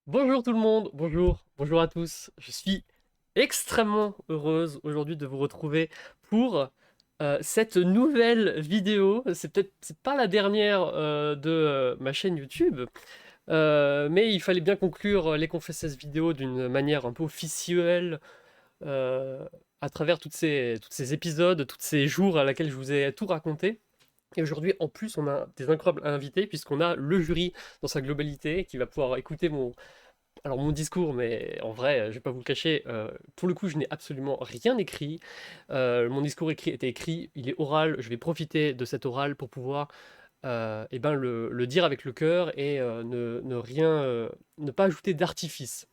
Bonjour tout le monde, bonjour à tous. Je suis extrêmement heureuse aujourd'hui de vous retrouver pour cette nouvelle vidéo. C'est pas la dernière de ma chaîne YouTube, mais il fallait bien conclure les Confesses vidéo d'une manière un peu officielle euh, à travers toutes ces épisodes, tous ces jours à laquelle je vous ai tout raconté. Et aujourd'hui, en plus, on a des incroyables invités puisqu'on a le jury dans sa globalité qui va pouvoir écouter mon discours, mais en vrai, je vais pas vous le cacher, pour le coup, je n'ai absolument rien écrit. Mon discours était écrit, il est oral, je vais profiter de cet oral pour pouvoir eh ben, le dire avec le cœur et ne pas ajouter d'artifice.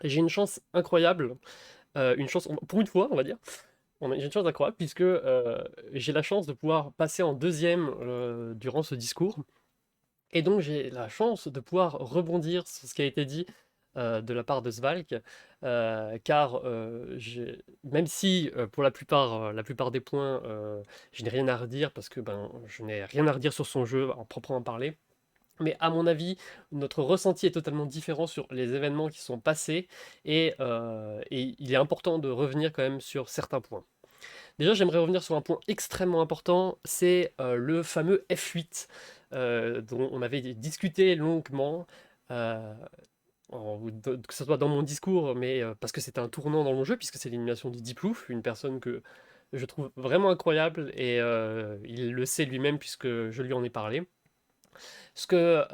Et j'ai une chance incroyable, pour une fois, on va dire, j'ai une chance incroyable puisque j'ai la chance de pouvoir passer en deuxième durant ce discours. Et donc j'ai la chance de pouvoir rebondir sur ce qui a été dit de la part de Svalk, car même si pour la plupart des points, je n'ai rien à redire parce que ben, je n'ai rien à redire sur son jeu en proprement parler, mais à mon avis, notre ressenti est totalement différent sur les événements qui sont passés et il est important de revenir quand même sur certains points. Déjà, j'aimerais revenir sur un point extrêmement important, c'est le fameux F8 dont on avait discuté longuement, euh, que ce soit dans mon discours, mais parce que c'était un tournant dans mon jeu, puisque c'est l'élimination de Deeplouf, une personne que je trouve vraiment incroyable, et il le sait lui-même puisque je lui en ai parlé. Ce que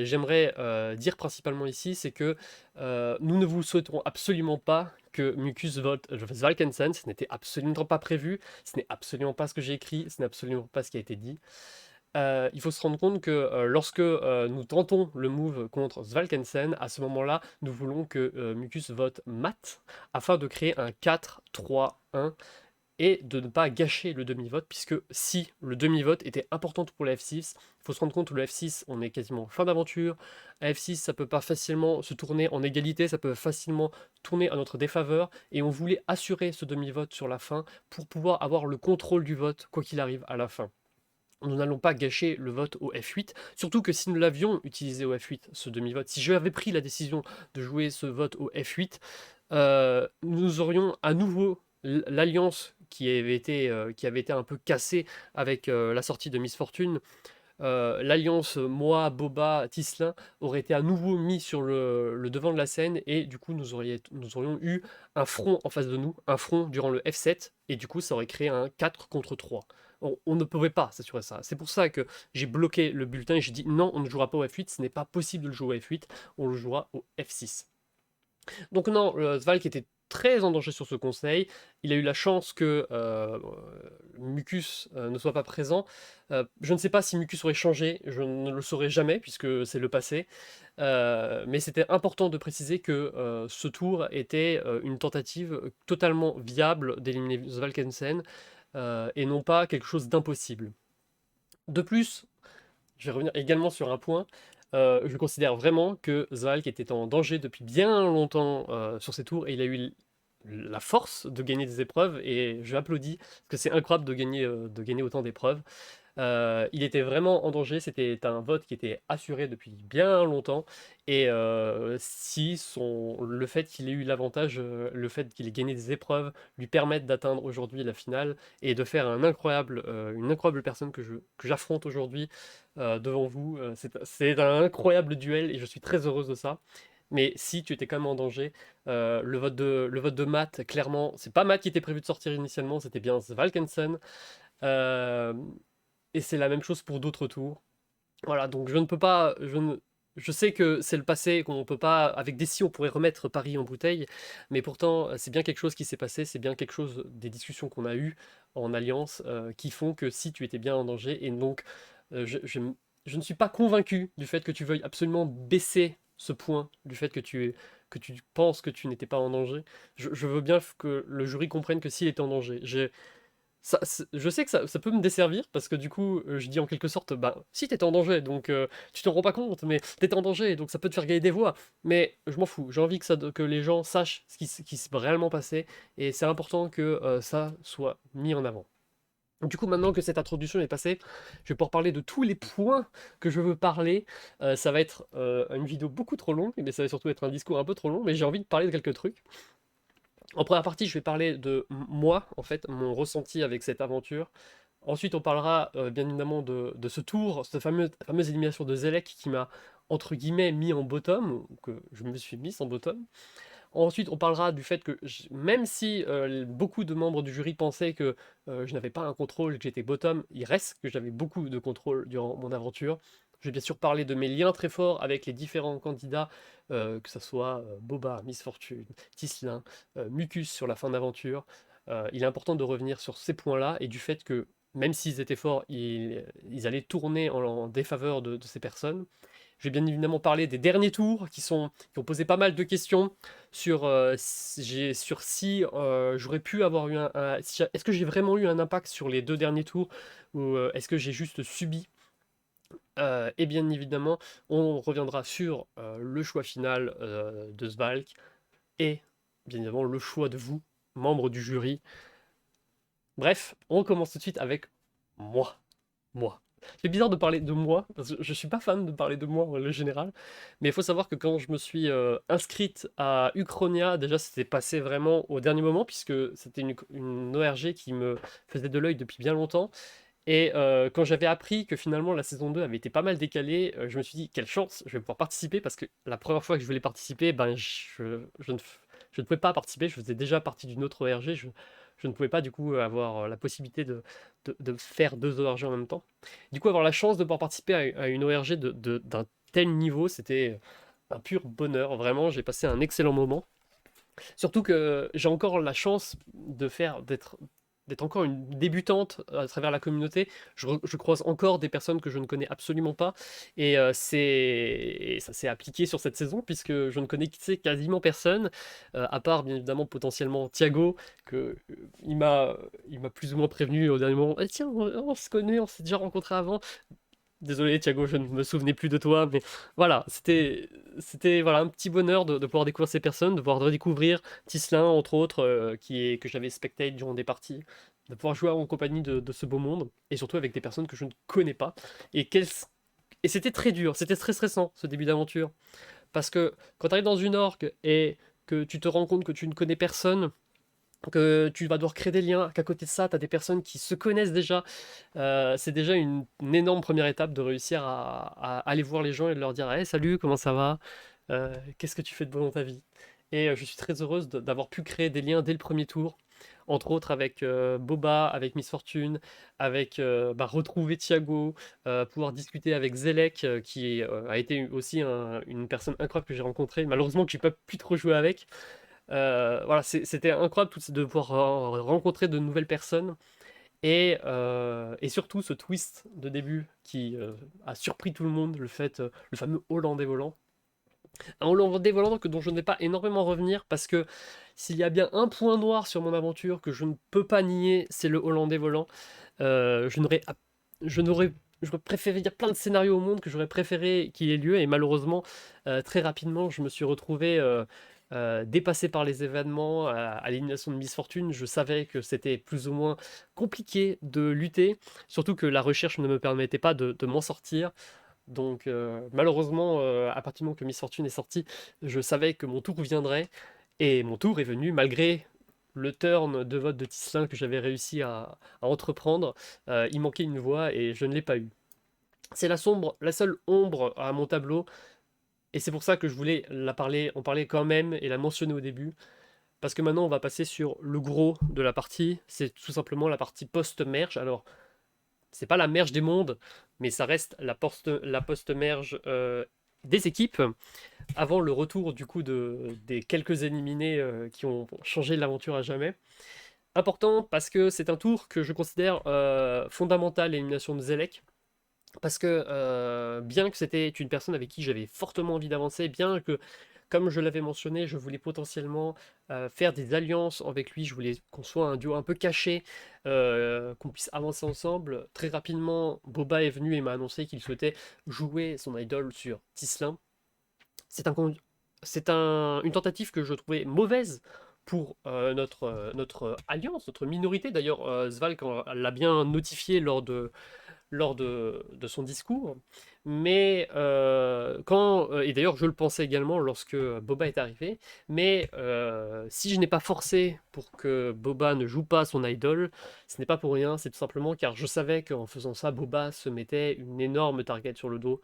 j'aimerais dire principalement ici, c'est que nous ne vous souhaiterons absolument pas que Mucus vote Valkensen, ce n'était absolument pas prévu, ce n'est absolument pas ce que j'ai écrit, ce n'est absolument pas ce qui a été dit. Il faut se rendre compte que lorsque nous tentons le move contre Svalkensen, à ce moment-là, nous voulons que Mucus vote Mat afin de créer un 4-3-1 et de ne pas gâcher le demi-vote, puisque si le demi-vote était important pour la F6, il faut se rendre compte que le F6, on est quasiment fin d'aventure, à F6, ça peut pas facilement se tourner en égalité, ça peut facilement tourner à notre défaveur, et on voulait assurer ce demi-vote sur la fin pour pouvoir avoir le contrôle du vote, quoi qu'il arrive à la fin. Nous n'allons pas gâcher le vote au F8, surtout que si nous l'avions utilisé au F8, ce demi-vote, si j'avais pris la décision de jouer ce vote au F8, nous aurions à nouveau l'alliance qui avait été un peu cassée avec la sortie de Miss Fortune. L'alliance moi, Boba, Tislin aurait été à nouveau mis sur le devant de la scène et du coup nous aurions eu un front en face de nous, un front durant le F7 et du coup ça aurait créé un 4 contre 3. On ne pouvait pas s'assurer ça. C'est pour ça que j'ai bloqué le bulletin et j'ai dit non, on ne jouera pas au F8, ce n'est pas possible de le jouer au F8, on le jouera au F6. Donc non, Svalk était très en danger sur ce conseil. Il a eu la chance que Mucus ne soit pas présent. Je ne sais pas si Mucus aurait changé, je ne le saurais jamais puisque c'est le passé. Mais c'était important de préciser que ce tour était une tentative totalement viable d'éliminer Svalkensen et non pas quelque chose d'impossible. De plus, je vais revenir également sur un point. Je considère vraiment que Zalk était en danger depuis bien longtemps sur ses tours et il a eu la force de gagner des épreuves et je l'applaudis parce que c'est incroyable de gagner autant d'épreuves. Il était vraiment en danger, c'était un vote qui était assuré depuis bien longtemps. Et si le fait qu'il ait eu l'avantage, le fait qu'il ait gagné des épreuves, lui permettent d'atteindre aujourd'hui la finale et de faire une incroyable personne que j'affronte aujourd'hui devant vous, c'est un incroyable duel et je suis très heureuse de ça. Mais si tu étais quand même en danger, le vote de Matt, clairement, c'est pas Matt qui était prévu de sortir initialement, c'était bien Valkensen. Euh, et c'est la même chose pour d'autres tours. Voilà, donc je ne peux pas, je sais que c'est le passé, qu'on peut pas, avec des si on pourrait remettre Paris en bouteille, mais pourtant c'est bien quelque chose qui s'est passé, c'est bien quelque chose des discussions qu'on a eues en alliance qui font que si tu étais bien en danger, et donc euh, je, je, je ne suis pas convaincu du fait que tu veuilles absolument baisser ce point, du fait que tu penses que tu n'étais pas en danger. Je veux bien que le jury comprenne que s'il était en danger. Je sais que ça peut me desservir parce que du coup, je dis en quelque sorte, bah, si t'es en danger, donc tu t'en rends pas compte, mais t'es en danger, donc ça peut te faire gagner des voix. Mais je m'en fous, j'ai envie que les gens sachent ce qui s'est réellement passé et c'est important que ça soit mis en avant. Du coup, maintenant que cette introduction est passée, je vais pouvoir parler de tous les points que je veux parler. Ça va être une vidéo beaucoup trop longue, mais ça va surtout être un discours un peu trop long, mais j'ai envie de parler de quelques trucs. En première partie, je vais parler de moi, en fait, mon ressenti avec cette aventure. Ensuite, on parlera bien évidemment de ce tour, cette fameuse élimination de Zelek qui m'a, entre guillemets, mis en bottom, ou que je me suis mis en bottom. Ensuite, on parlera du fait que même si beaucoup de membres du jury pensaient que je n'avais pas un contrôle, que j'étais bottom, il reste que j'avais beaucoup de contrôle durant mon aventure. Je vais bien sûr parler de mes liens très forts avec les différents candidats, que ce soit Boba, Miss Fortune, Tislin, Mucus sur la fin d'aventure. Il est important de revenir sur ces points-là et du fait que même s'ils étaient forts, ils allaient tourner en défaveur de ces personnes. Je vais bien évidemment parler des derniers tours qui ont posé pas mal de questions sur, sur si j'aurais pu avoir eu est-ce que j'ai vraiment eu un impact sur les deux derniers tours ou est-ce que j'ai juste subi. Et bien évidemment, on reviendra sur le choix final de Svalk et bien évidemment le choix de vous, membres du jury. Bref, on commence tout de suite avec moi. Moi. C'est bizarre de parler de moi, parce que je suis pas fan de parler de moi en règle générale, mais il faut savoir que quand je me suis inscrite à Uchronia, déjà c'était passé vraiment au dernier moment, puisque c'était une ORG qui me faisait de l'œil depuis bien longtemps, et quand j'avais appris que finalement la saison 2 avait été pas mal décalée, je me suis dit quelle chance, je vais pouvoir participer, parce que la première fois que je voulais participer, ben je ne pouvais pas participer, je faisais déjà partie d'une autre ORG, je ne pouvais pas du coup avoir la possibilité de faire deux ORG en même temps. Du coup, avoir la chance de pouvoir participer à une ORG d'un tel niveau, c'était un pur bonheur. Vraiment, j'ai passé un excellent moment. Surtout que j'ai encore la chance d'être encore une débutante à travers la communauté. Je croise encore des personnes que je ne connais absolument pas. Et ça s'est appliqué sur cette saison, puisque je ne connais quasiment personne, à part bien évidemment potentiellement Thiago, que il m'a plus ou moins prévenu au dernier moment. Eh, tiens, on se connaît, on s'est déjà rencontré avant. Désolé Thiago, je ne me souvenais plus de toi, mais voilà, c'était voilà, un petit bonheur de pouvoir découvrir ces personnes, de pouvoir redécouvrir Tislin, entre autres, que j'avais spectate durant des parties, de pouvoir jouer en compagnie de ce beau monde, et surtout avec des personnes que je ne connais pas. Et, et c'était très dur, c'était très stressant ce début d'aventure, parce que quand tu arrives dans une orgue et que tu te rends compte que tu ne connais personne, que tu vas devoir créer des liens, qu'à côté de ça, tu as des personnes qui se connaissent déjà. C'est déjà une énorme première étape de réussir à aller voir les gens et de leur dire: Hey, salut, comment ça va? Qu'est-ce que tu fais de beau dans ta vie? Et je suis très heureuse d'avoir pu créer des liens dès le premier tour, entre autres avec Boba, avec Miss Fortune, avec retrouver Thiago, pouvoir discuter avec Zelek, qui a été aussi une personne incroyable que j'ai rencontrée, malheureusement que j'ai pas pu trop jouer avec. Voilà, c'était incroyable de pouvoir rencontrer de nouvelles personnes et surtout ce twist de début qui a surpris tout le monde, le fameux Hollandais volant. Un Hollandais volant dont je ne vais pas énormément revenir parce que s'il y a bien un point noir sur mon aventure que je ne peux pas nier, c'est le Hollandais volant. Je n'aurais, je n'aurais, j'aurais préféré dire plein de scénarios au monde que j'aurais préféré qu'il ait lieu et malheureusement, très rapidement, je me suis retrouvé dépassé par les événements à l'élimination de Miss Fortune. Je savais que c'était plus ou moins compliqué de lutter, surtout que la recherche ne me permettait pas de m'en sortir. Donc malheureusement, à partir du moment que Miss Fortune est sortie, je savais que mon tour viendrait, et mon tour est venu malgré le turn de vote de Tislin que j'avais réussi à entreprendre. Il manquait une voix et je ne l'ai pas eu. C'est la seule ombre à mon tableau, et c'est pour ça que je voulais en parler quand même et la mentionner au début. Parce que maintenant on va passer sur le gros de la partie, c'est tout simplement la partie post-merge. Alors c'est pas la merge des mondes, mais ça reste la post-merge des équipes, avant le retour du coup des quelques éliminés qui ont changé l'aventure à jamais. Important parce que c'est un tour que je considère fondamental, l'élimination de Zelek. Parce que bien que c'était une personne avec qui j'avais fortement envie d'avancer, bien que, comme je l'avais mentionné, je voulais potentiellement faire des alliances avec lui, je voulais qu'on soit un duo un peu caché, qu'on puisse avancer ensemble. Très rapidement, Boba est venu et m'a annoncé qu'il souhaitait jouer son idole sur Tislin. C'est une tentative que je trouvais mauvaise pour notre alliance, notre minorité. D'ailleurs, Svalk l'a bien notifié lors de son discours. Mais et d'ailleurs je le pensais également lorsque Boba est arrivé, mais si je n'ai pas forcé pour que Boba ne joue pas son idol, ce n'est pas pour rien, c'est tout simplement car je savais qu'en faisant ça, Boba se mettait une énorme target sur le dos.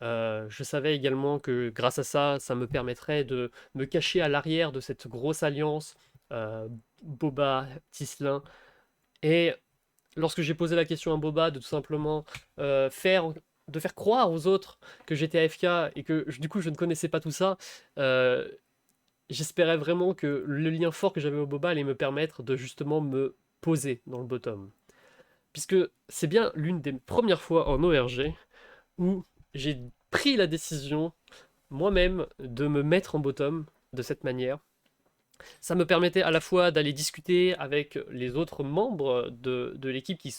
Je savais également que grâce à ça, ça me permettrait de me cacher à l'arrière de cette grosse alliance euh, Boba, Tislin. Et lorsque j'ai posé la question à Boba de tout simplement de faire croire aux autres que j'étais AFK et que du coup je ne connaissais pas tout ça, euh, j'espérais vraiment que le lien fort que j'avais au Boba allait me permettre de justement me poser dans le bottom. Puisque c'est bien l'une des premières fois en ORG où j'ai pris la décision moi-même de me mettre en bottom de cette manière. Ça me permettait à la fois d'aller discuter avec les autres membres de l'équipe qui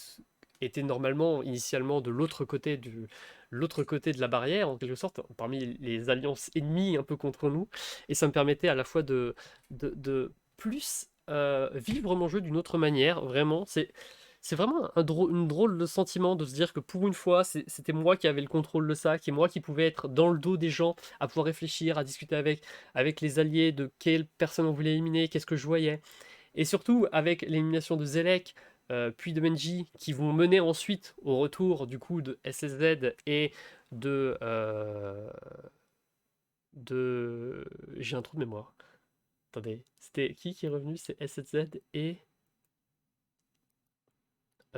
étaient normalement initialement de l'autre côté de la barrière, en quelque sorte, parmi les alliances ennemies un peu contre nous. Et ça me permettait à la fois de plus vivre mon jeu d'une autre manière. Vraiment, c'est vraiment une drôle de sentiment de se dire que pour une fois, c'était moi qui avais le contrôle de ça, qui est moi qui pouvais être dans le dos des gens, à pouvoir réfléchir, à discuter avec les alliés de quelle personne on voulait éliminer, qu'est-ce que je voyais. Et surtout avec l'élimination de Zelek, puis de Menji, qui vont mener ensuite au retour du coup de SSZ et de... euh, de... J'ai un trou de mémoire. Attendez, c'était qui est revenu? C'est SSZ et...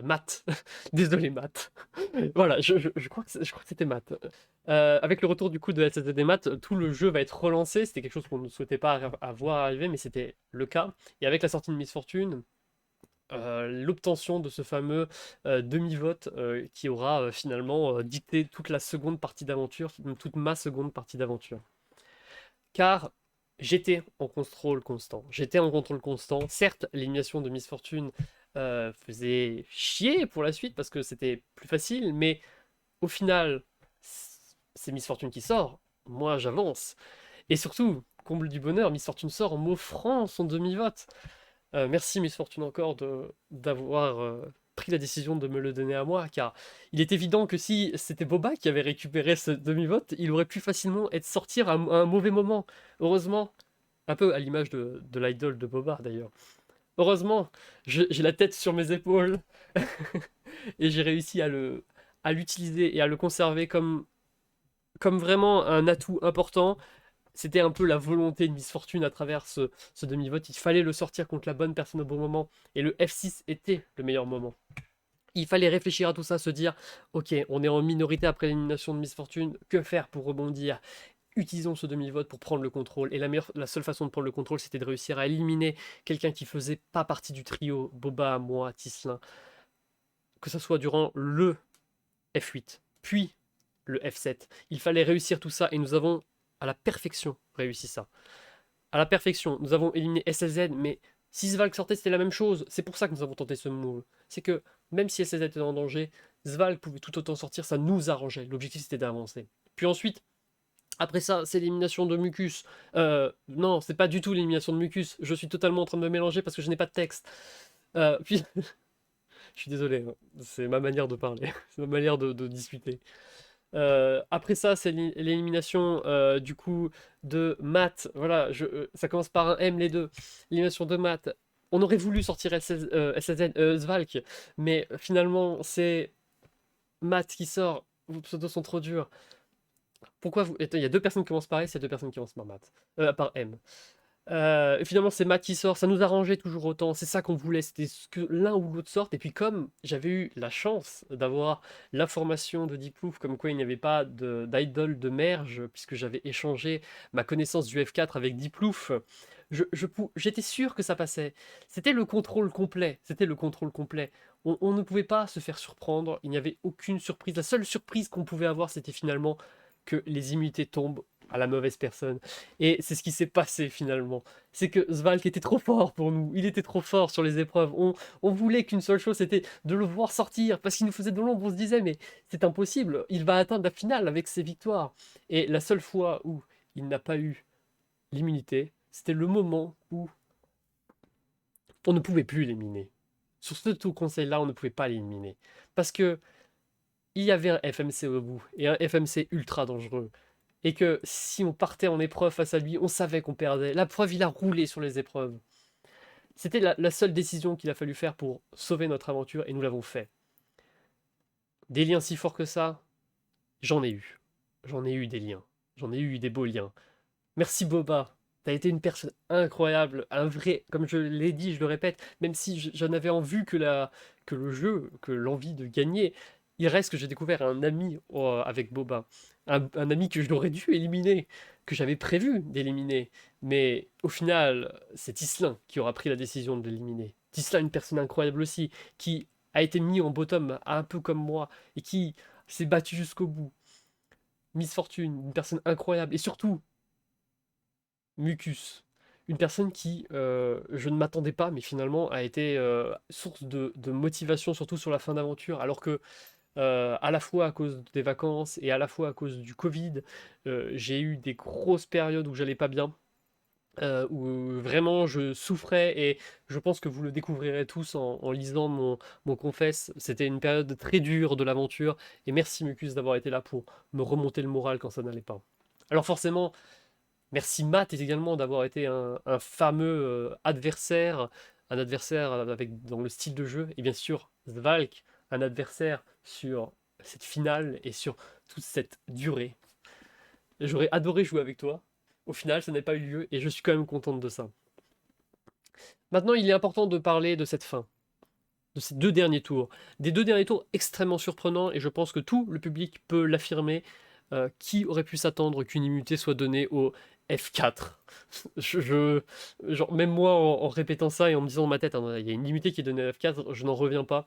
Matt. Désolé, Matt. Voilà, je crois que c'était Matt. Avec le retour du coup de SSD Math, tout le jeu va être relancé. C'était quelque chose qu'on ne souhaitait pas avoir arriver, mais c'était le cas. Et avec la sortie de Miss Fortune, l'obtention de ce fameux demi-vote qui aura finalement dicté toute la seconde partie d'aventure, toute ma seconde partie d'aventure. Car j'étais en contrôle constant. J'étais en contrôle constant. Certes, l'élimination de Miss Fortune faisait chier pour la suite parce que c'était plus facile, mais au final, c'est Miss Fortune qui sort. Moi, j'avance. Et surtout, comble du bonheur, Miss Fortune sort en m'offrant son demi-vote. Merci Miss Fortune encore d'avoir pris la décision de me le donner à moi, car il est évident que si c'était Boba qui avait récupéré ce demi-vote, il aurait pu facilement être sortir à un mauvais moment. Heureusement, un peu à l'image de l'idol de Boba d'ailleurs. Heureusement, j'ai la tête sur mes épaules et j'ai réussi à l'utiliser et à le conserver comme vraiment un atout important. C'était un peu la volonté de Miss Fortune à travers ce demi-vote. Il fallait le sortir contre la bonne personne au bon moment. Et le F6 était le meilleur moment. Il fallait réfléchir à tout ça, se dire, ok, on est en minorité après l'élimination de Miss Fortune, que faire pour rebondir? Utilisons ce demi-vote pour prendre le contrôle. Et la seule façon de prendre le contrôle, c'était de réussir à éliminer quelqu'un qui faisait pas partie du trio, Boba, moi, Tislin. Que ce soit durant le F8, puis le F7. Il fallait réussir tout ça et nous avons à la perfection réussi ça. À la perfection, nous avons éliminé SLZ, mais si Svalk sortait, c'était la même chose. C'est pour ça que nous avons tenté ce move. C'est que même si SLZ était en danger, Svalk pouvait tout autant sortir, ça nous arrangeait. L'objectif c'était d'avancer. Puis ensuite, après ça, c'est l'élimination de Mucus. Non, c'est pas du tout l'élimination de Mucus. Je suis totalement en train de me mélanger parce que je n'ai pas de texte. Puis, je suis désolé, hein. C'est ma manière de parler, c'est ma manière de discuter. Après ça, c'est l'élimination du coup de Matt. Voilà, ça commence par un M les deux. L'élimination de Matt. On aurait voulu sortir SSN, Svalk, mais finalement c'est Matt qui sort. Vos pseudos sont trop durs. Pourquoi vous... Attends, il y a deux personnes qui commencent par S, il y a deux personnes qui commencent par Matt. Par M. Et finalement, c'est Matt qui sort. Ça nous arrangeait toujours autant. C'est ça qu'on voulait. C'était que l'un ou l'autre sorte. Et puis, comme j'avais eu la chance d'avoir l'information de Deeplouf, comme quoi il n'y avait pas d'idol de merge, puisque j'avais échangé ma connaissance du F4 avec Deeplouf, j'étais sûr que ça passait. C'était le contrôle complet. C'était le contrôle complet. On ne pouvait pas se faire surprendre. Il n'y avait aucune surprise. La seule surprise qu'on pouvait avoir, c'était finalement que les immunités tombent à la mauvaise personne. Et c'est ce qui s'est passé finalement. C'est que Svalk était trop fort pour nous. Il était trop fort sur les épreuves. On voulait qu'une seule chose, c'était de le voir sortir. Parce qu'il nous faisait de l'ombre. On se disait, mais c'est impossible. Il va atteindre la finale avec ses victoires. Et la seule fois où il n'a pas eu l'immunité, c'était le moment où on ne pouvait plus l'éliminer. Sur ce tout conseil-là, on ne pouvait pas l'éliminer. Parce que il y avait un FMC au bout, et un FMC ultra dangereux. Et que si on partait en épreuve face à lui, on savait qu'on perdait. La preuve, il a roulé sur les épreuves. C'était la seule décision qu'il a fallu faire pour sauver notre aventure, et nous l'avons fait. Des liens si forts que ça, j'en ai eu. J'en ai eu des liens. J'en ai eu des beaux liens. Merci Boba. T'as été une personne incroyable, un vrai, comme je l'ai dit, je le répète, même si j'en avais en vue que le jeu, que l'envie de gagner, il reste que j'ai découvert un ami avec Boba. Un ami que j'aurais dû éliminer, que j'avais prévu d'éliminer. Mais au final, c'est Tislin qui aura pris la décision de l'éliminer. Tislin, une personne incroyable aussi, qui a été mis en bottom, un peu comme moi, et qui s'est battu jusqu'au bout. Miss Fortune, une personne incroyable, et surtout, Mucus. Une personne qui, je ne m'attendais pas, mais finalement a été source de motivation, surtout sur la fin d'aventure, alors que, à la fois à cause des vacances et à la fois à cause du Covid, j'ai eu des grosses périodes où j'allais pas bien, où vraiment je souffrais, et je pense que vous le découvrirez tous en lisant mon confesse. C'était une période très dure de l'aventure, et merci Mucus d'avoir été là pour me remonter le moral quand ça n'allait pas. Alors forcément, merci Matt également d'avoir été un fameux adversaire, un adversaire avec, dans le style de jeu, et bien sûr Zvalk, un adversaire sur cette finale et sur toute cette durée. J'aurais adoré jouer avec toi. Au final, ça n'a pas eu lieu, et je suis quand même contente de ça. Maintenant, il est important de parler de cette fin, de ces deux derniers tours. Des deux derniers tours extrêmement surprenants, et je pense que tout le public peut l'affirmer. Qui aurait pu s'attendre qu'une immunité soit donnée au F4? Genre, même moi, en répétant ça et en me disant dans ma tête, hein, il y a une immunité qui est donnée à F4, je n'en reviens pas.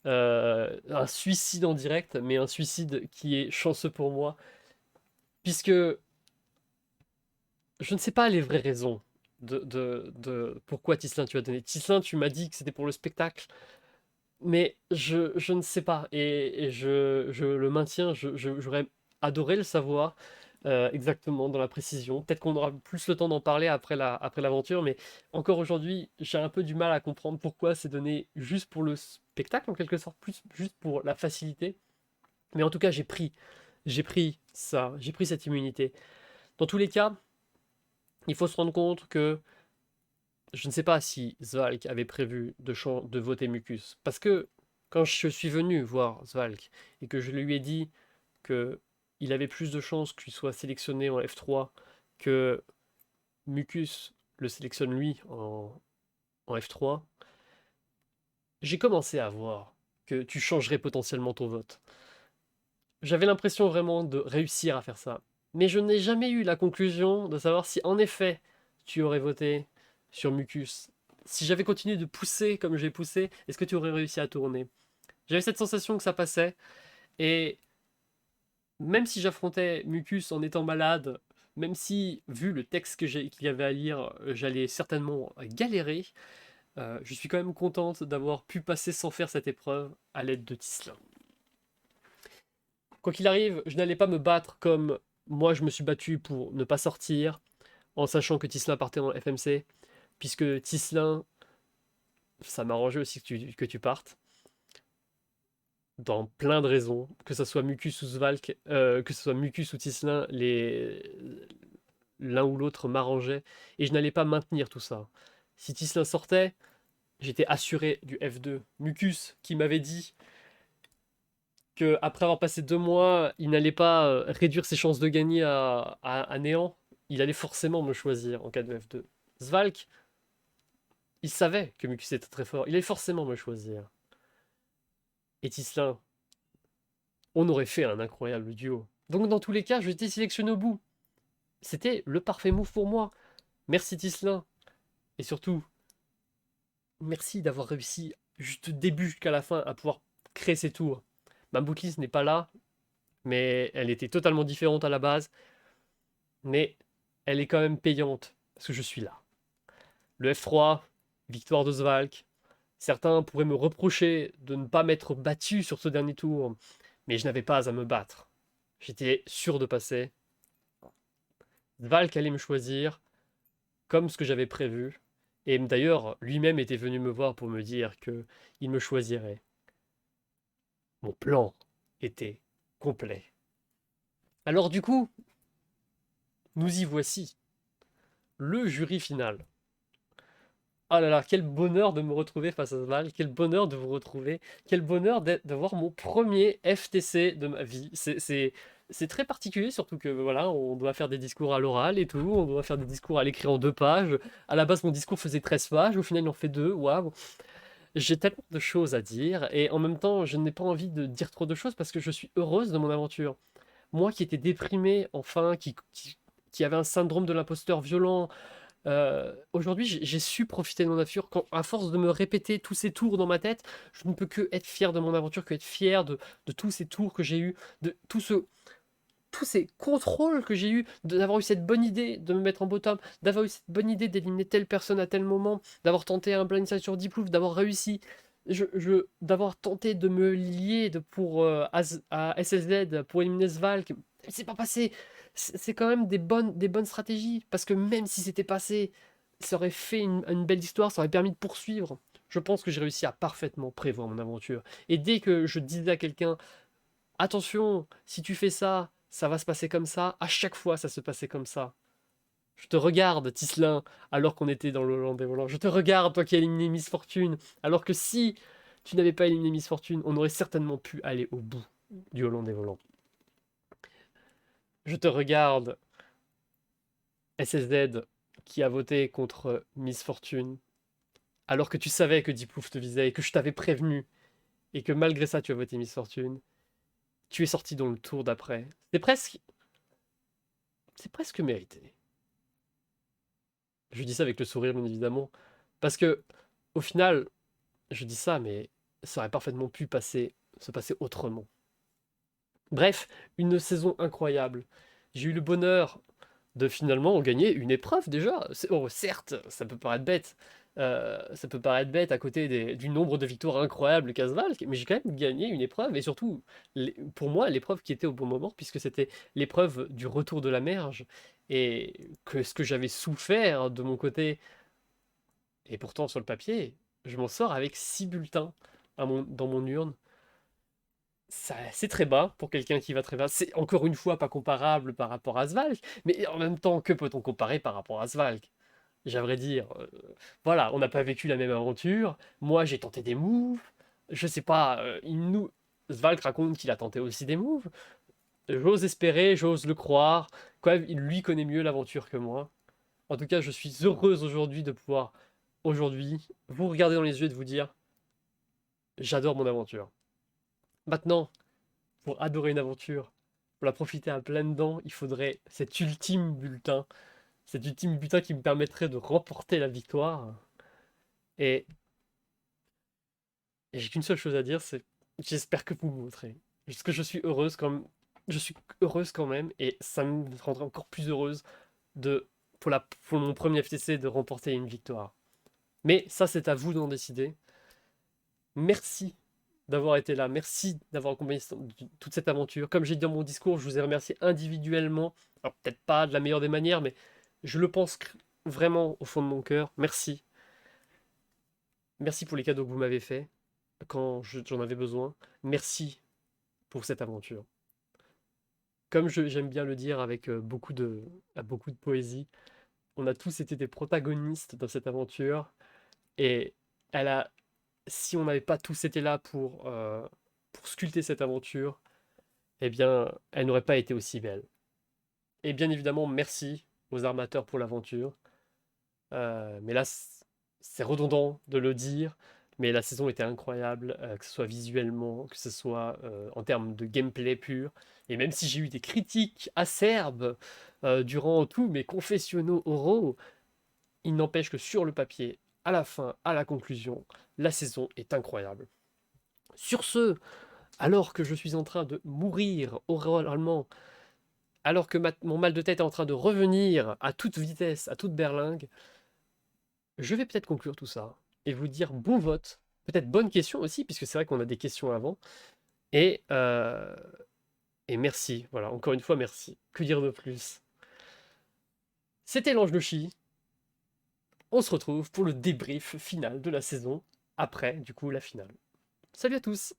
Un suicide en direct, mais un suicide qui est chanceux pour moi, puisque je ne sais pas les vraies raisons de pourquoi Tislin tu as donné. Tislin, tu m'as dit que c'était pour le spectacle, mais je ne sais pas, et je le maintiens, j'aurais adoré le savoir exactement dans la précision. Peut-être qu'on aura plus le temps d'en parler après l'aventure, mais encore aujourd'hui, j'ai un peu du mal à comprendre pourquoi c'est donné juste pour le spectacle, en quelque sorte, plus juste pour la facilité. Mais en tout cas, j'ai pris ça, j'ai pris cette immunité. Dans tous les cas, il faut se rendre compte que je ne sais pas si Zvalk avait prévu de voter Mucus. Parce que quand je suis venu voir Zvalk et que je lui ai dit que il avait plus de chances qu'il soit sélectionné en F3 que Mucus le sélectionne lui en F3, j'ai commencé à voir que tu changerais potentiellement ton vote. J'avais l'impression vraiment de réussir à faire ça. Mais je n'ai jamais eu la conclusion de savoir si en effet tu aurais voté sur Mucus. Si j'avais continué de pousser comme j'ai poussé, est-ce que tu aurais réussi à tourner? J'avais cette sensation que ça passait, et même si j'affrontais Mucus en étant malade, même si, vu le texte qu'il y avait à lire, j'allais certainement galérer, je suis quand même contente d'avoir pu passer sans faire cette épreuve à l'aide de Tislin. Quoi qu'il arrive, je n'allais pas me battre comme moi je me suis battu pour ne pas sortir, en sachant que Tislin partait en FMC, puisque Tislin, ça m'arrangeait aussi que tu partes, dans plein de raisons, que ce soit Mucus ou Svalk, que ce soit Mucus ou Tislin, l'un ou l'autre m'arrangeait, et je n'allais pas maintenir tout ça. Si Tislin sortait, j'étais assuré du F2. Mucus, qui m'avait dit que après avoir passé 2 mois, il n'allait pas réduire ses chances de gagner à néant, il allait forcément me choisir en cas de F2. Svalk, il savait que Mucus était très fort, il allait forcément me choisir. Et Tislin, on aurait fait un incroyable duo. Donc dans tous les cas, je été sélectionné au bout. C'était le parfait move pour moi. Merci Tislin. Et surtout, merci d'avoir réussi juste du début jusqu'à la fin à pouvoir créer ces tours. Ma booklist n'est pas là, mais elle était totalement différente à la base. Mais elle est quand même payante, parce que je suis là. Le F3, victoire de Zvalk. Certains pourraient me reprocher de ne pas m'être battu sur ce dernier tour, mais je n'avais pas à me battre. J'étais sûr de passer. Zvalk allait me choisir, comme ce que j'avais prévu. Et d'ailleurs, lui-même était venu me voir pour me dire que il me choisirait. Mon plan était complet. Alors du coup, nous y voici, le jury final. Ah là là, quel bonheur de me retrouver face à Sval, quel bonheur de vous retrouver, quel bonheur d'avoir mon premier FTC de ma vie. C'est très particulier, surtout que voilà, on doit faire des discours à l'oral et tout, on doit faire des discours à l'écrit en 2 pages. À la base, mon discours faisait 13 pages, au final, il en fait 2, waouh. J'ai tellement de choses à dire, et en même temps, je n'ai pas envie de dire trop de choses parce que je suis heureuse de mon aventure. Moi qui étais déprimé, enfin, qui avait un syndrome de l'imposteur violent, aujourd'hui, j'ai su profiter de mon aventure. Quand, à force de me répéter tous ces tours dans ma tête, je ne peux que être fier de mon aventure, que être fier de tous ces tours que j'ai eus, de tous ces contrôles que j'ai eus, d'avoir eu cette bonne idée de me mettre en bottom, d'avoir eu cette bonne idée d'éliminer telle personne à tel moment, d'avoir tenté un blindside sur Deeplouf, d'avoir réussi, d'avoir tenté de me lier à SSZ pour éliminer Svalk. C'est pas passé. C'est quand même des bonnes stratégies, parce que même si c'était passé, ça aurait fait une belle histoire, ça aurait permis de poursuivre. Je pense que j'ai réussi à parfaitement prévoir mon aventure. Et dès que je disais à quelqu'un, attention, si tu fais ça, ça va se passer comme ça. À chaque fois, ça se passait comme ça. Je te regarde, Tislin, alors qu'on était dans le Hollande des volants. Je te regarde, toi qui as éliminé Miss Fortune. Alors que si tu n'avais pas éliminé Miss Fortune, on aurait certainement pu aller au bout du Hollande des volants. Je te regarde, SSZ, qui a voté contre Miss Fortune, alors que tu savais que Diplouf te visait et que je t'avais prévenu, et que malgré ça, tu as voté Miss Fortune. Tu es sorti dans le tour d'après. C'est presque mérité. Je dis ça avec le sourire, bien évidemment. Parce que, au final, je dis ça, mais ça aurait parfaitement pu se passer autrement. Bref, une saison incroyable. J'ai eu le bonheur de finalement gagner une épreuve déjà. Oh, certes, ça peut paraître bête. Ça peut paraître bête à côté du nombre de victoires incroyables qu'Asvalk, mais j'ai quand même gagné une épreuve, et surtout, pour moi, l'épreuve qui était au bon moment, puisque c'était l'épreuve du retour de la merge, et que ce que j'avais souffert de mon côté. Et pourtant, sur le papier, je m'en sors avec 6 bulletins dans mon urne. C'est très bas pour quelqu'un qui va très bas. C'est encore une fois pas comparable par rapport à Svalk, mais en même temps, que peut-on comparer par rapport à Svalk? J'aimerais dire, voilà, on n'a pas vécu la même aventure. Moi, j'ai tenté des moves. Je sais pas, Svalk raconte qu'il a tenté aussi des moves. J'ose espérer, j'ose le croire. Quoi, lui connaît mieux l'aventure que moi. En tout cas, je suis heureuse aujourd'hui de pouvoir, aujourd'hui, vous regarder dans les yeux et de vous dire, j'adore mon aventure. Maintenant, pour adorer une aventure, pour la profiter à pleines dents, il faudrait cet ultime bulletin qui me permettrait de remporter la victoire. Et, et j'ai qu'une seule chose à dire, c'est j'espère que vous me montrez. Parce que je suis heureuse quand même, et ça me rendrait encore plus heureuse de, pour mon premier FTC, de remporter une victoire. Mais ça, c'est à vous d'en décider. Merci d'avoir été là. Merci d'avoir accompagné toute cette aventure. Comme j'ai dit dans mon discours, je vous ai remercié individuellement. Alors, peut-être pas de la meilleure des manières, mais je le pense vraiment au fond de mon cœur. Merci. Merci pour les cadeaux que vous m'avez faits quand j'en avais besoin. Merci pour cette aventure. Comme j'aime bien le dire avec beaucoup de poésie, on a tous été des protagonistes dans cette aventure. Et elle a, si on n'avait pas tous été là pour sculpter cette aventure, eh bien, elle n'aurait pas été aussi belle. Et bien évidemment, merci aux armateurs pour l'aventure. Mais là, c'est redondant de le dire, mais la saison était incroyable, que ce soit visuellement, que ce soit en termes de gameplay pur. Et même si j'ai eu des critiques acerbes durant tous mes confessionnaux oraux, il n'empêche que sur le papier, à la fin, à la conclusion, la saison est incroyable. Sur ce, alors que je suis en train de mourir oralement, alors que mon mal de tête est en train de revenir à toute vitesse, à toute berlingue, je vais peut-être conclure tout ça et vous dire bon vote, peut-être bonne question aussi, puisque c'est vrai qu'on a des questions avant. Et, euh, et merci, voilà, encore une fois merci. Que dire de plus? C'était l'Ange Noshi. on se retrouve pour le débrief final de la saison, après du coup la finale. Salut à tous!